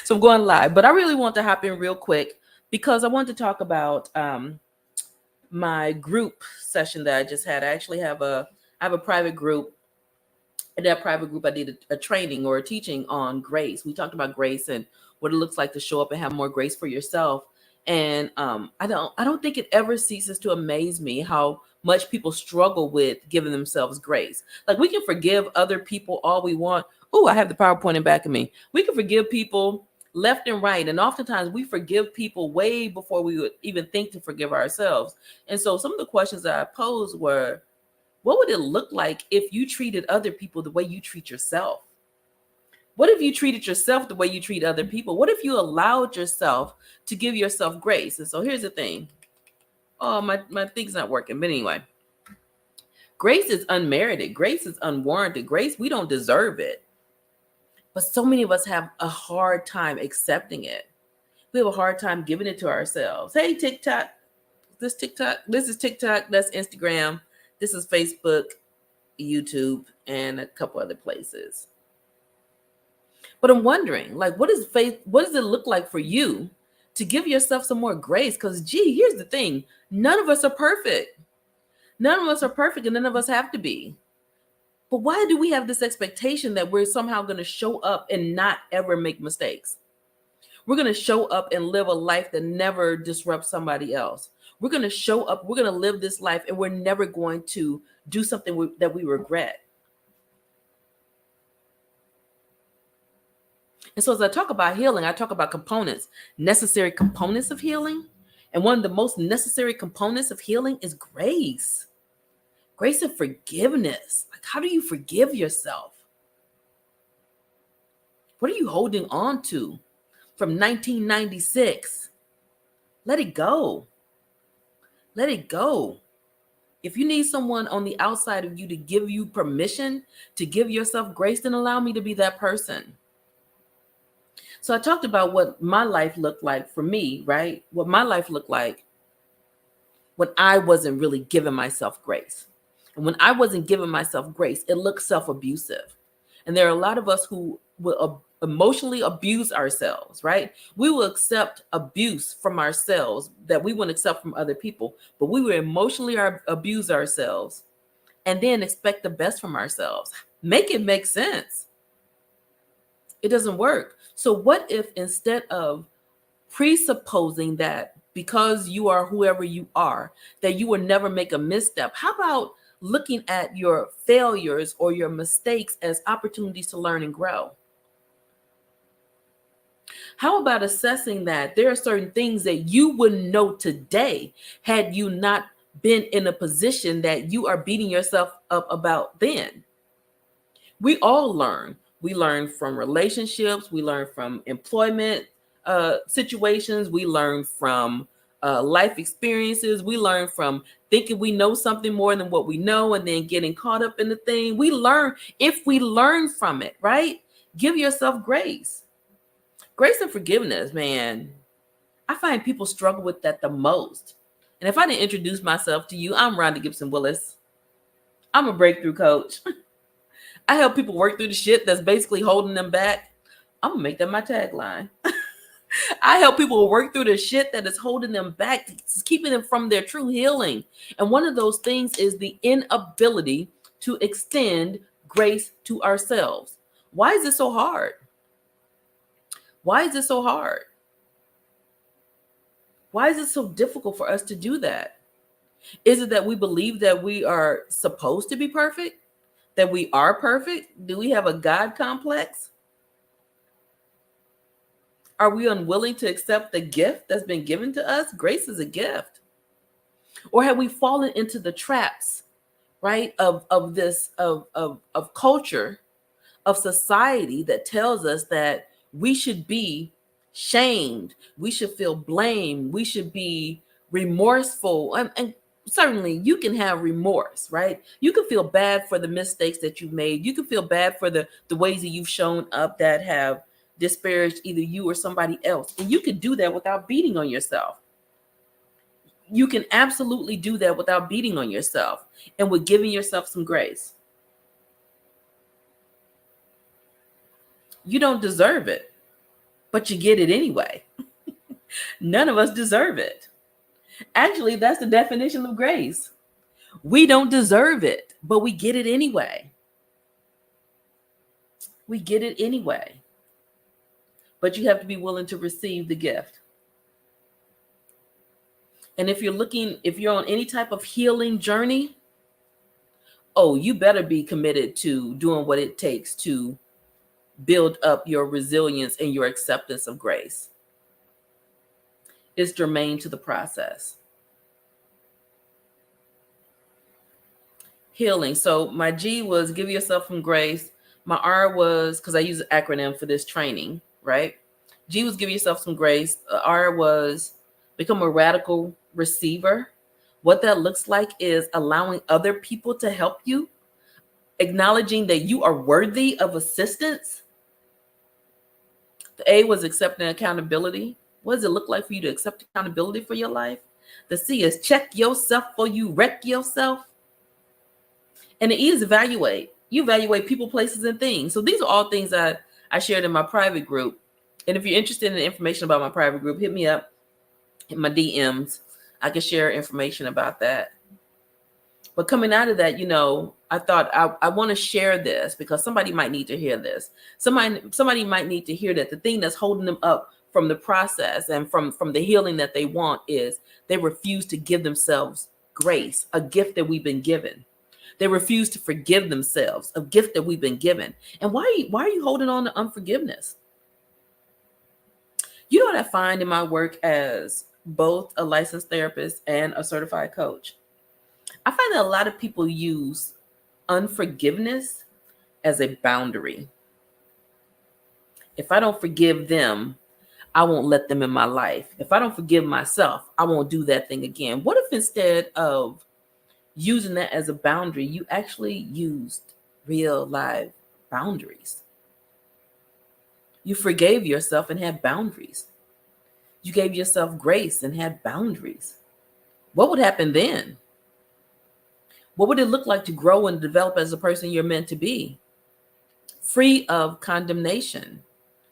So I'm going live, but I really want to hop in real quick because I wanted to talk about my group session that I just had. I have a private group. In that private group, I did a training or a teaching on grace. We talked about grace and what it looks like to show up and have more grace for yourself. And I don't think it ever ceases to amaze me how much people struggle with giving themselves grace. Like we can forgive other people all we want. Oh, I have the PowerPoint in back of me. We can forgive people left and right, and oftentimes we forgive people way before we would even think to forgive ourselves. And so some of the questions that I posed were, what would it look like if you treated other people the way you treat yourself? What if you treated yourself the way you treat other people? What if you allowed yourself to give yourself grace? And so here's the thing. Oh, my thing's not working. But anyway, grace is unmerited. Grace is unwarranted. Grace, we don't deserve it. But so many of us have a hard time accepting it. We have a hard time giving it to ourselves. Hey, TikTok. This is TikTok. That's Instagram. This is Facebook, YouTube, and a couple other places. But I'm wondering, like, what does it look like for you to give yourself some more grace? Because, here's the thing. None of us are perfect. None of us are perfect, and none of us have to be. But why do we have this expectation that we're somehow going to show up and not ever make mistakes? We're going to show up and live a life that never disrupts somebody else. We're going to show up, we're going to live this life, and we're never going to do something that we regret. And so as I talk about healing, I talk about necessary components of healing. And one of the most necessary components of healing is grace. Grace and forgiveness. Like, how do you forgive yourself? What are you holding on to from 1996? Let it go. Let it go. If you need someone on the outside of you to give you permission to give yourself grace, then allow me to be that person. So I talked about what my life looked like for me, right? What my life looked like when I wasn't really giving myself grace. And when I wasn't giving myself grace, it looked self-abusive. And there are a lot of us who will emotionally abuse ourselves, right? We will accept abuse from ourselves that we wouldn't accept from other people, but we will emotionally abuse ourselves and then expect the best from ourselves. Make it make sense. It doesn't work. So what if instead of presupposing that because you are whoever you are, that you will never make a misstep, how about looking at your failures or your mistakes as opportunities to learn and grow? How about assessing that there are certain things that you wouldn't know today had you not been in a position that you are beating yourself up about then? We all learn. We learn from relationships. We learn from employment situations. We learn from life experiences. We learn from thinking we know something more than what we know and then getting caught up in the thing. We learn if we learn from it, right? Give yourself grace. Grace and forgiveness, man. I find people struggle with that the most. And if I didn't introduce myself to you, I'm Rhonda Gipson-Willis. I'm a breakthrough coach. I help people work through the shit that's basically holding them back. I'm going to make that my tagline. I help people work through the shit that is holding them back, keeping them from their true healing. And one of those things is the inability to extend grace to ourselves. Why is it so hard? Why is it so hard? Why is it so difficult for us to do that? Is it that we believe that we are supposed to be perfect? That we are perfect? Do we have a God complex? Are we unwilling to accept the gift that's been given to us? Grace is a gift. Or have we fallen into the traps, right, of culture, of society that tells us that we should be shamed, we should feel blame, we should be remorseful, and certainly you can have remorse, right? You can feel bad for the mistakes that you've made. You can feel bad for the ways that you've shown up that have disparaged either you or somebody else. And you can do that without beating on yourself. You can absolutely do that without beating on yourself and with giving yourself some grace. You don't deserve it. but you get it anyway. None of us deserve it. Actually, that's the definition of grace. We don't deserve it, but we get it anyway. We get it anyway. But you have to be willing to receive the gift. And if you're on any type of healing journey, oh, you better be committed to doing what it takes to build up your resilience and your acceptance of grace. It's germane to the process. Healing. So my G was give yourself some grace. My R was, because I use an acronym for this training, right? G was give yourself some grace. R was become a radical receiver. What that looks like is allowing other people to help you, acknowledging that you are worthy of assistance. The A was accepting accountability. What does it look like for you to accept accountability for your life? The C is check yourself before you wreck yourself. And the E is evaluate. You evaluate people, places, and things. So these are all things that I shared in my private group. And if you're interested in the information about my private group, hit me up in my DMs. I can share information about that. But coming out of that, I thought I want to share this because somebody might need to hear this. Somebody might need to hear that the thing that's holding them up from the process and from the healing that they want is they refuse to give themselves grace, a gift that we've been given. They refuse to forgive themselves, a gift that we've been given. And why are you holding on to unforgiveness? You know what I find in my work as both a licensed therapist and a certified coach? I find that a lot of people use unforgiveness as a boundary. If I don't forgive them, I won't let them in my life. If I don't forgive myself, I won't do that thing again. What if instead of using that as a boundary, you actually used real live boundaries? You forgave yourself and had boundaries. You gave yourself grace and had boundaries. What would happen then? What would it look like to grow and develop as a person you're meant to be? Free of condemnation,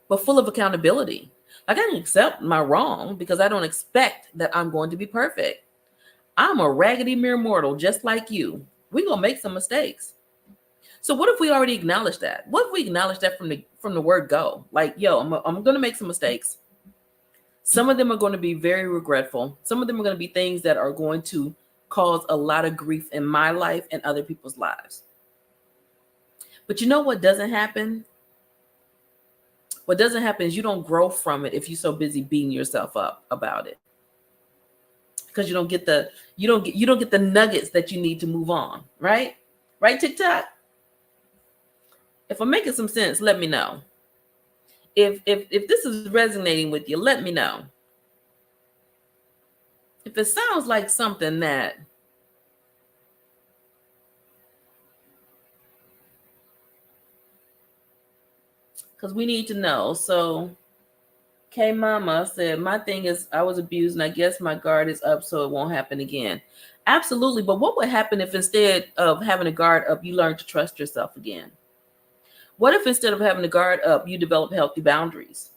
but full of accountability. Like I can accept my wrong because I don't expect that I'm going to be perfect. I'm a raggedy mere mortal just like you. We're going to make some mistakes. So what if we already acknowledge that? What if we acknowledge that from the word go? Like, yo, I'm going to make some mistakes. Some of them are going to be very regretful. Some of them are going to be things that are going to cause a lot of grief in my life and other people's lives. But you know what doesn't happen? What doesn't happen is you don't grow from it if you're so busy beating yourself up about it. Because you don't get the nuggets that you need to move on, right? Right, TikTok? If I'm making some sense, let me know. If this is resonating with you, let me know. If it sounds like something that because we need to know. So K Mama said, my thing is I was abused and I guess my guard is up so it won't happen again. Absolutely. But what would happen if instead of having a guard up, you learn to trust yourself again? What if instead of having a guard up, you develop healthy boundaries?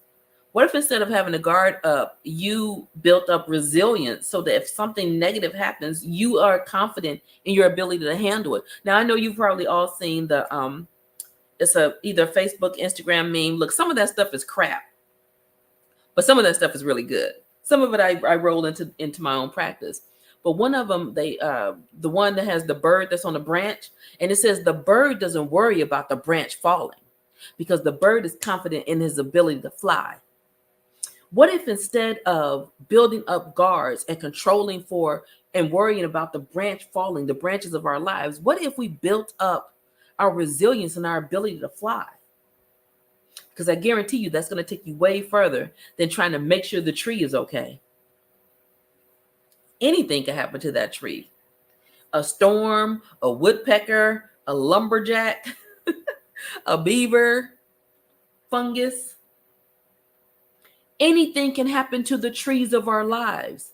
What if instead of having a guard up, you built up resilience so that if something negative happens, you are confident in your ability to handle it? Now, I know you've probably all seen it's either Facebook, Instagram meme. Look, some of that stuff is crap, but some of that stuff is really good. Some of it I roll into my own practice. But one of them, the one that has the bird that's on the branch, and it says the bird doesn't worry about the branch falling because the bird is confident in his ability to fly. What if instead of building up guards and controlling for and worrying about the branch falling, the branches of our lives, what if we built up our resilience and our ability to fly? Because I guarantee you that's going to take you way further than trying to make sure the tree is okay. Anything can happen to that tree. A storm, a woodpecker, a lumberjack, a beaver, fungus. Anything can happen to the trees of our lives.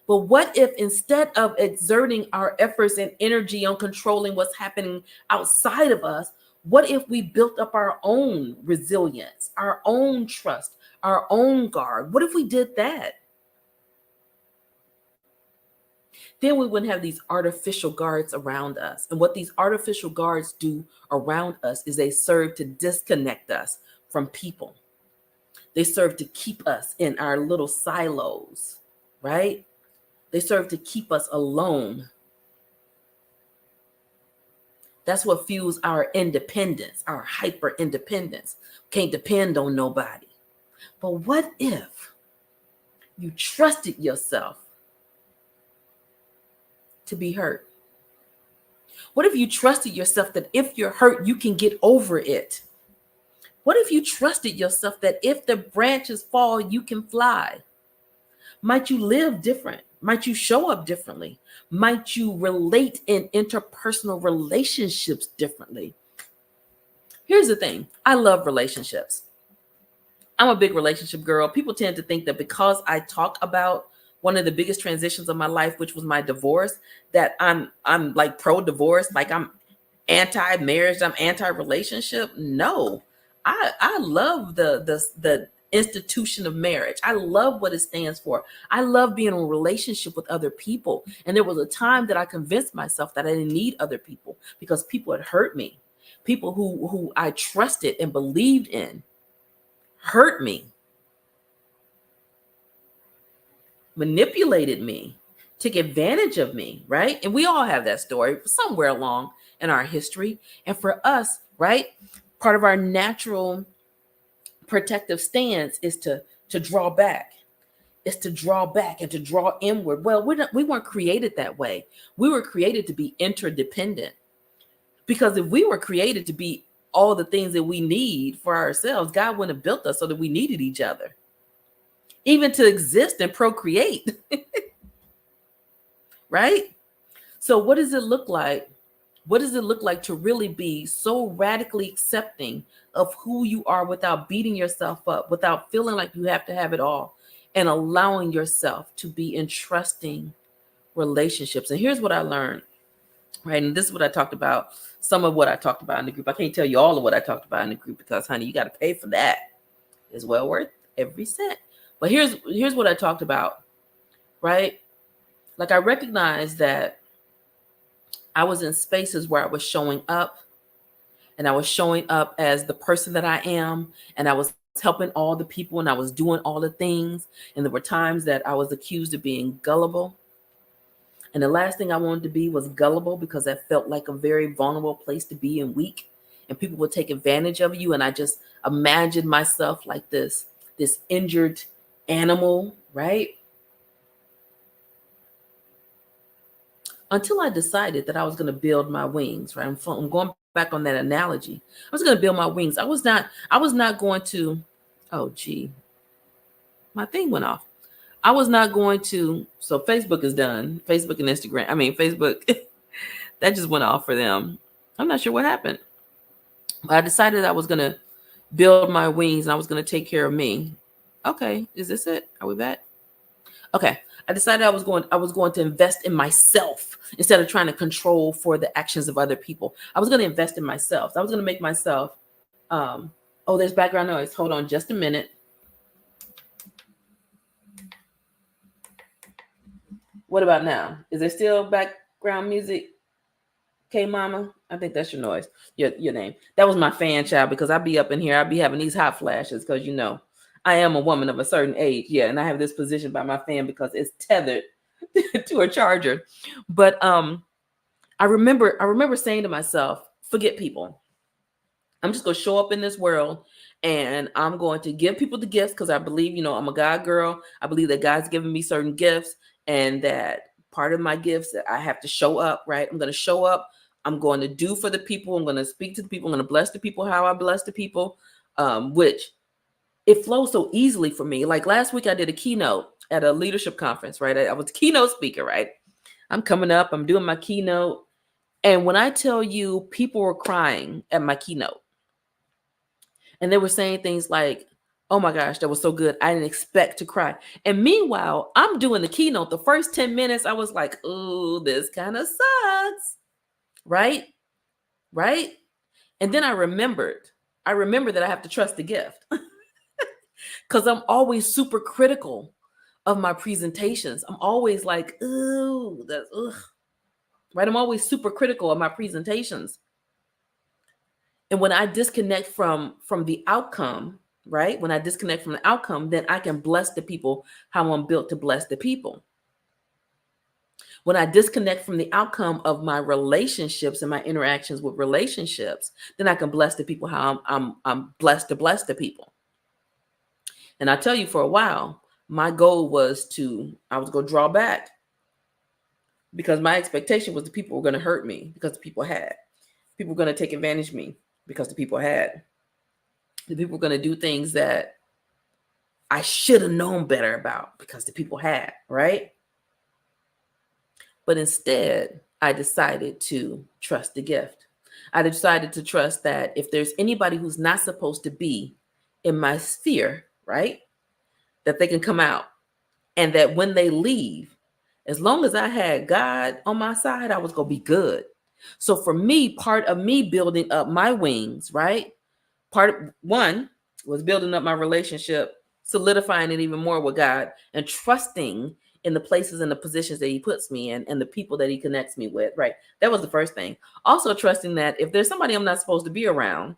But what if instead of exerting our efforts and energy on controlling what's happening outside of us, what if we built up our own resilience, our own trust, our own guard? What if we did that? Then we wouldn't have these artificial guards around us. And what these artificial guards do around us is they serve to disconnect us from people. They serve to keep us in our little silos, right? They serve to keep us alone. That's what fuels our independence, our hyper independence. Can't depend on nobody. But what if you trusted yourself to be hurt? What if you trusted yourself that if you're hurt, you can get over it? What if you trusted yourself that if the branches fall, you can fly? Might you live different? Might you show up differently? Might you relate in interpersonal relationships differently? Here's the thing. I love relationships. I'm a big relationship girl. People tend to think that because I talk about one of the biggest transitions of my life, which was my divorce, that I'm like pro-divorce, like I'm anti-marriage, I'm anti-relationship. No, I love the institution of marriage. I love what it stands for. I love being in a relationship with other people. And there was a time that I convinced myself that I didn't need other people because people had hurt me. People who I trusted and believed in hurt me, manipulated me, took advantage of me, right? And we all have that story somewhere along in our history. And for us, right, part of our natural protective stance is to draw back. It's to draw back and to draw inward. Well, we weren't created that way. We were created to be interdependent. Because if we were created to be all the things that we need for ourselves, God wouldn't have built us so that we needed each other, even to exist and procreate. Right? So what does it look like? What does it look like to really be so radically accepting of who you are without beating yourself up, without feeling like you have to have it all, and allowing yourself to be in trusting relationships? And here's what I learned, right? And this is what I talked about, some of what I talked about in the group. I can't tell you all of what I talked about in the group because, honey, you got to pay for that. It's well worth every cent. But here's what I talked about, right? Like I recognized that I was in spaces where I was showing up, and I was showing up as the person that I am, and I was helping all the people, and I was doing all the things. And there were times that I was accused of being gullible. And the last thing I wanted to be was gullible, because that felt like a very vulnerable place to be and weak. And people would take advantage of you. And I just imagined myself like this injured animal, right? Until I decided that I was going to build my wings, right? I'm going back on that analogy. I was going to build my wings. I was not going to, oh, gee, my thing went off. I was not going to, so Facebook is done. Facebook and Instagram, Facebook, that just went off for them. I'm not sure what happened. But I decided I was going to build my wings and I was going to take care of me. Okay, is this it? Are we back? Okay, I decided I was going to invest in myself instead of trying to control for the actions of other people. I was going to invest in myself. I was going to make myself, oh, there's background noise. Hold on just a minute. What about now? Is there still background music? Okay, mama, I think that's your noise, your name. That was my fan, child, because I be up in here. I be having these hot flashes because, you know, I am a woman of a certain age. Yeah, and I have this position by my fan because it's tethered to a charger. But I remember saying to myself, forget people. I'm just going to show up in this world and I'm going to give people the gifts because I believe, you know, I'm a God girl. I believe that God's given me certain gifts and that part of my gifts that I have to show up, right? I'm going to show up. I'm going to do for the people. I'm going to speak to the people. I'm going to bless the people how I bless the people, which it flows so easily for me. Like last week I did a keynote at a leadership conference, right? I was a keynote speaker, right? I'm coming up, I'm doing my keynote. And when I tell you, people were crying at my keynote. And they were saying things like, oh my gosh, that was so good. I didn't expect to cry. And meanwhile, I'm doing the keynote. The first 10 minutes, I was like, oh, this kind of sucks. Right? Right? And then I remembered that I have to trust the gift. because I'm always super critical of my presentations. I'm always like, ooh, that's ugh. Right? I'm always super critical of my presentations. And when I disconnect from the outcome, right? When I disconnect from the outcome, then I can bless the people how I'm built to bless the people. When I disconnect from the outcome of my relationships and my interactions with relationships, then I can bless the people how I'm blessed to bless the people. And I tell you, for a while, my goal was I was going to draw back, because my expectation was the people were going to hurt me because the people were going to take advantage of me because the people were going to do things that I should have known better about because the people had, right? But instead, I decided to trust the gift. I decided to trust that if there's anybody who's not supposed to be in my sphere, right, that they can come out, and that when they leave, as long as I had God on my side, I was going to be good. So for me, part of me building up my wings, right, one was building up my relationship, solidifying it even more with God, and trusting in the places and the positions that he puts me in and the people that he connects me with, right? That was the first thing. Also trusting that if there's somebody I'm not supposed to be around,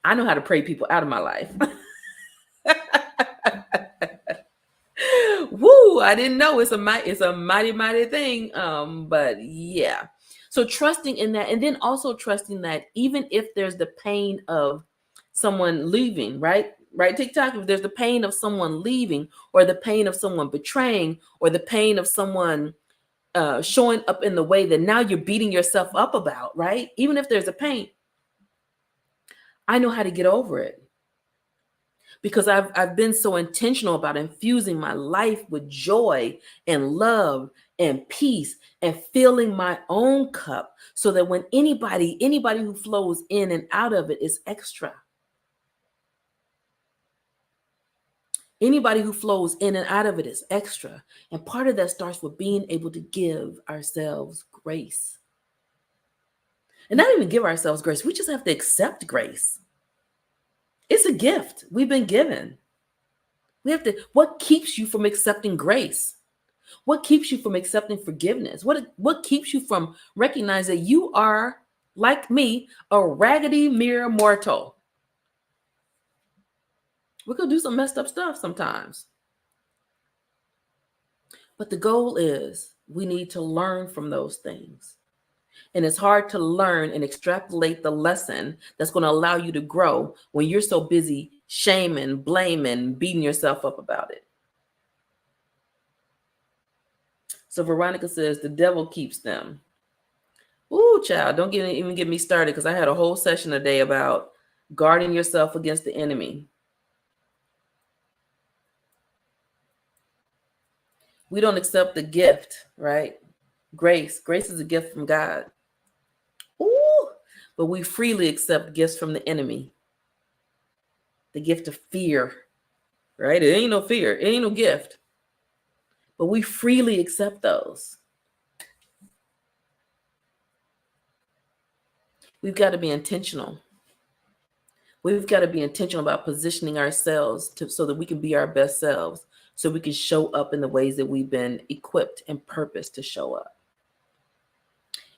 I know how to pray people out of my life. Woo! I didn't know it's a mighty thing. But yeah. So trusting in that, and then also trusting that even if there's the pain of someone leaving, right, TikTok, if there's the pain of someone leaving, or the pain of someone betraying, or the pain of someone showing up in the way that now you're beating yourself up about, right? Even if there's a pain, I know how to get over it, because I've been so intentional about infusing my life with joy and love and peace and filling my own cup, so that when anybody who flows in and out of it is extra. Anybody who flows in and out of it is extra. And part of that starts with being able to give ourselves grace. And not even give ourselves grace, we just have to accept grace. It's a gift we've been given. What keeps you from accepting grace? What keeps you from accepting forgiveness? What keeps you from recognizing that you are, like me, a raggedy mere mortal? We're going to do some messed up stuff sometimes. But the goal is we need to learn from those things. And it's hard to learn and extrapolate the lesson that's going to allow you to grow when you're so busy shaming, blaming, beating yourself up about it. So Veronica says the devil keeps them. Ooh, child, don't even get me started, because I had a whole session today about guarding yourself against the enemy. We don't accept the gift, right? Grace is a gift from God. Ooh, but we freely accept gifts from the enemy. The gift of fear, right? It ain't no fear. It ain't no gift. But we freely accept those. We've got to be intentional. We've got to be intentional about positioning ourselves so that we can be our best selves, so we can show up in the ways that we've been equipped and purposed to show up.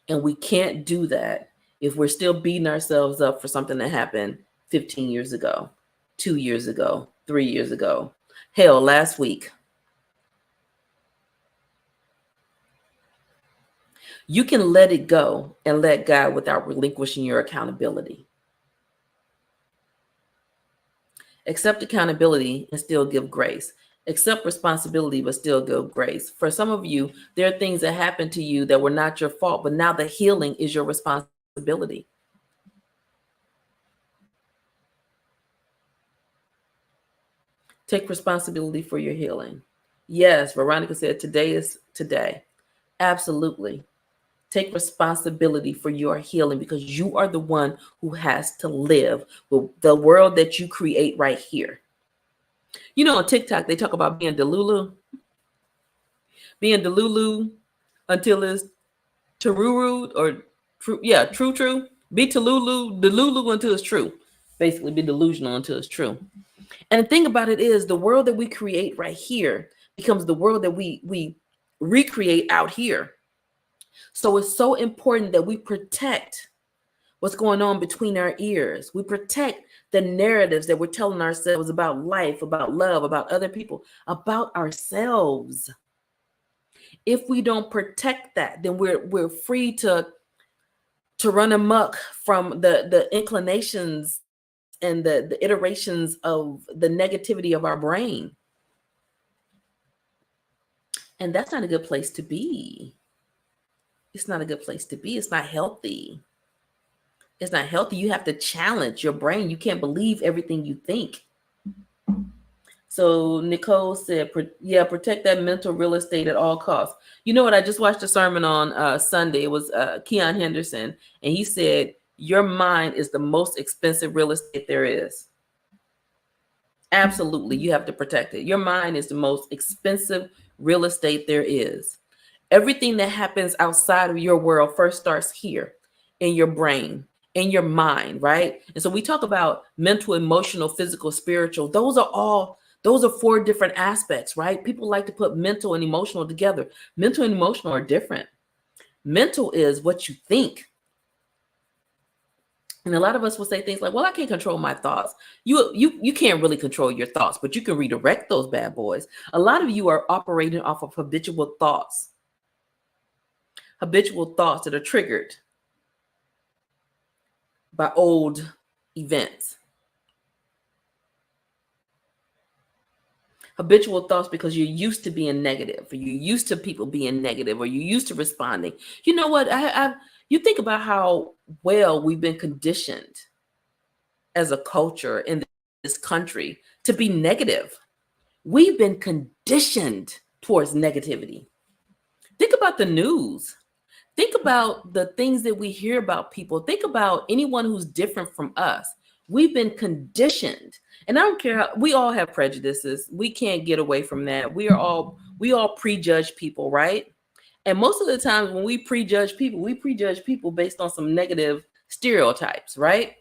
And we can't do that if we're still beating ourselves up for something that happened 15 years ago, 2 years ago, 3 years ago. Hell, last week. You can let it go and let God without relinquishing your accountability. Accept accountability and still give grace. Accept responsibility, but still give grace. For some of you, there are things that happened to you that were not your fault, but now the healing is your responsibility. Take responsibility for your healing. Yes, Veronica said today is today. Absolutely. Take responsibility for your healing, because you are the one who has to live with the world that you create right here. You know, on TikTok, they talk about being Delulu. Being Delulu until it's Taruru, or true. Yeah, true. Be Delulu until it's true. Basically, be delusional until it's true. And the thing about it is, the world that we create right here becomes the world that we recreate out here. So it's so important that we protect what's going on between our ears. We protect the narratives that we're telling ourselves about life, about love, about other people, about ourselves. If we don't protect that, then we're free to run amok from the inclinations and the iterations of the negativity of our brain. And that's not a good place to be. It's not a good place to be. It's not healthy. It's not healthy. You have to challenge your brain. You can't believe everything you think. So Nicole said, yeah, protect that mental real estate at all costs. You know what? I just watched a sermon on Sunday. It was Keon Henderson. And he said, your mind is the most expensive real estate there is. Absolutely. You have to protect it. Your mind is the most expensive real estate there is. Everything that happens outside of your world first starts here in your brain, in your mind, right? And so we talk about mental, emotional, physical, spiritual. Those are 4 different aspects, right? People like to put mental and emotional together. Mental and emotional are different. Mental is what you think. And a lot of us will say things like, well, I can't control my thoughts. You can't really control your thoughts, but you can redirect those bad boys. A lot of you are operating off of habitual thoughts that are triggered by old events. Habitual thoughts because you're used to being negative, or you're used to people being negative, or you're used to responding. You know what? You think about how well we've been conditioned as a culture in this country to be negative. We've been conditioned towards negativity. Think about the news. Think about the things that we hear about people. Think about anyone who's different from us. We've been conditioned. And I don't care how, we all have prejudices. We can't get away from that. We all prejudge people, right? And most of the times when we prejudge people based on some negative stereotypes, right?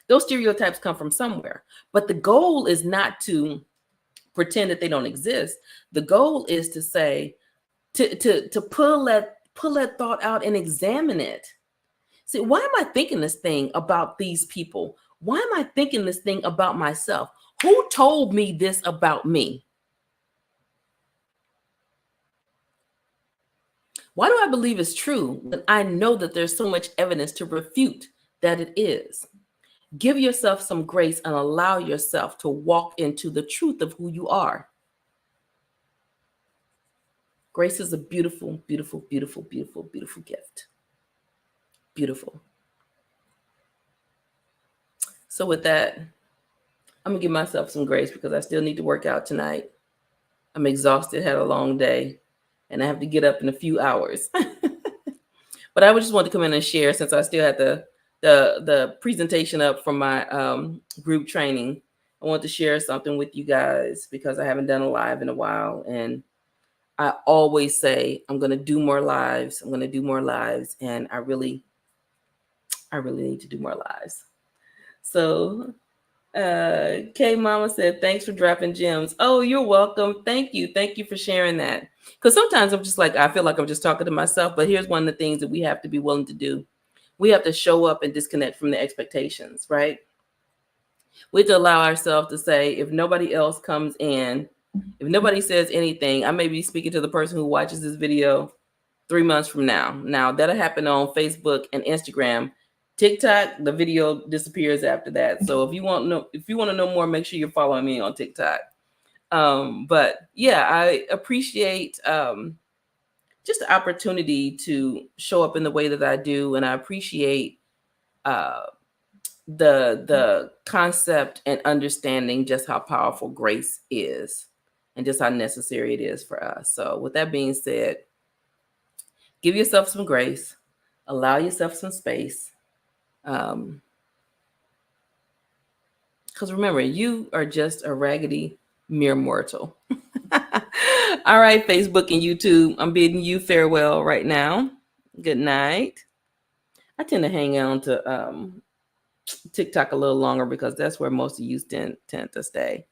Those stereotypes come from somewhere. But the goal is not to pretend that they don't exist. The goal is to say, to pull that thought out and examine it. See, why am I thinking this thing about these people? Why am I thinking this thing about myself? Who told me this about me? Why do I believe it's true when I know that there's so much evidence to refute that it is? Give yourself some grace and allow yourself to walk into the truth of who you are. Grace is a beautiful, beautiful, beautiful, beautiful, beautiful gift. Beautiful. So with that, I'm gonna give myself some grace because I still need to work out tonight. I'm exhausted, had a long day, and I have to get up in a few hours. But I would just want to come in and share, since I still had the presentation up from my group training. I want to share something with you guys because I haven't done a live in a while, and I always say I'm going to do more lives. I'm going to do more lives, and I really need to do more lives. So K Mama said, thanks for dropping gems. Oh, you're welcome. Thank you for sharing that. Because sometimes I'm just like, I feel like I'm just talking to myself, but here's one of the things that we have to be willing to do. We have to show up and disconnect from the expectations, right? We have to allow ourselves to say, if nobody else comes in, if nobody says anything, I may be speaking to the person who watches this video 3 months from now. Now, that'll happen on Facebook and Instagram. TikTok, the video disappears after that. So if you want to know more, make sure you're following me on TikTok. But yeah, I appreciate just the opportunity to show up in the way that I do, and I appreciate the concept and understanding just how powerful grace is and just how necessary it is for us. So with that being said, give yourself some grace, allow yourself some space. Because remember, you are just a raggedy mere mortal. All right, Facebook and YouTube, I'm bidding you farewell right now. Good night. I tend to hang on to TikTok a little longer because that's where most of you tend to stay.